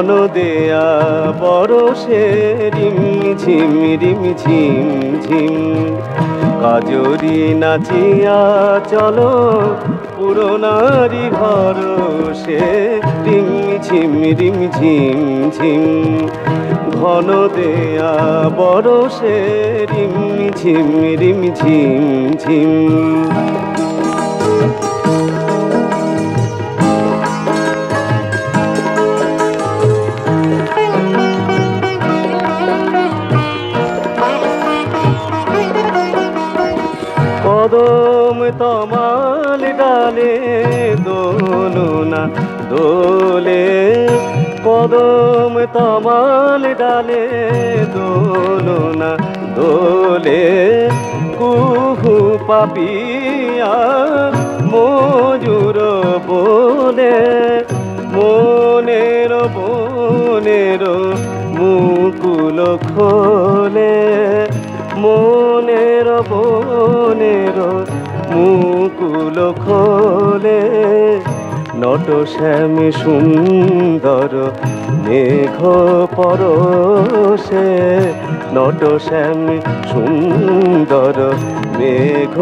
ঘন দেয়া বরষে রিমঝিম রিমঝিম ঝিম। কাজরি নাচিয়া চলো পুরনারি ভরসে রিমঝিম রিমঝিম ঝিম। ঘন দেয়া বরষে রিমঝিম রিমঝিম ঝিম। কদম তমাল ডালে দোলনা দোলে, কদম তমাল ডালে দোলনা দোলে। কুহু পাপিয়া মজুর বলে, মনের বনের মুকুল খোলে। মনের বনের মুকুল খোলে। নট শ্যাম সুন্দর মেঘ পরশে, নট শ্যাম সুন্দর মেঘ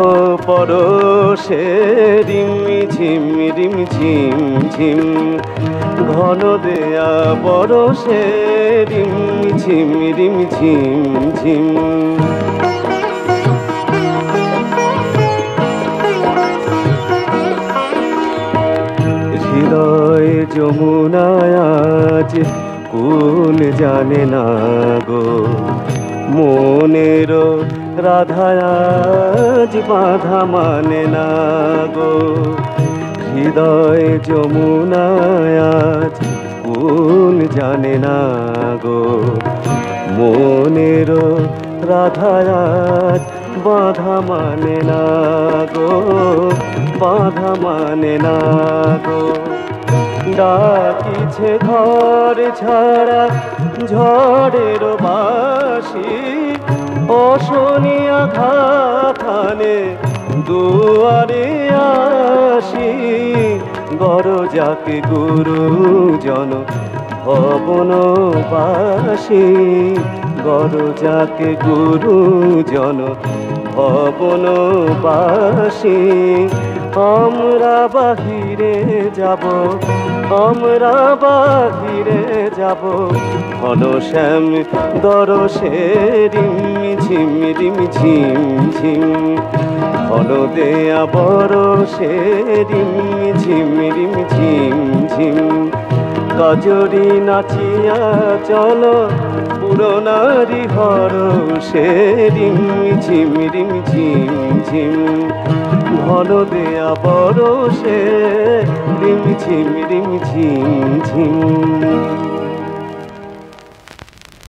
পরশে রিমঝিম রিমঝিম ঝিম। ঘন দেয়া বরষে রিমঝিম রিমঝিম ঝিম। হৃদয় যমুনায় আজ কুল জানে না গো, মনের রাধায় আজ বাধা মানে না গো। হৃদয় যমুনায় আজ কুল জানে না গো, মনের রাধায় আজ বাধা মানে না গো, বাধা মানে না গো। ডাকিছে ঘর ছাড়া ঝড়ের বাসি, অশনিয়া ঘাথানে দুয়ারে আসি। গরজাকে গুরুজন ভবনবাসী, গরজাকে গুরুজন ভবনবাসী। আমরা বাহিরে যাব, আমরা বাহিরে যাব, ঘন শ্যাম দরশে রিমঝিম রিমঝিম ঝিম। ঘন দেয়া বরষে রিমঝিম রিমঝিম ঝিম। কাজরি নাচিয়া চলো পুরনারি হরষে রিমঝিম রিমঝিম ঝিম। ঘন দেয়া বরষে রিমঝিম রিমঝিম ঝিম।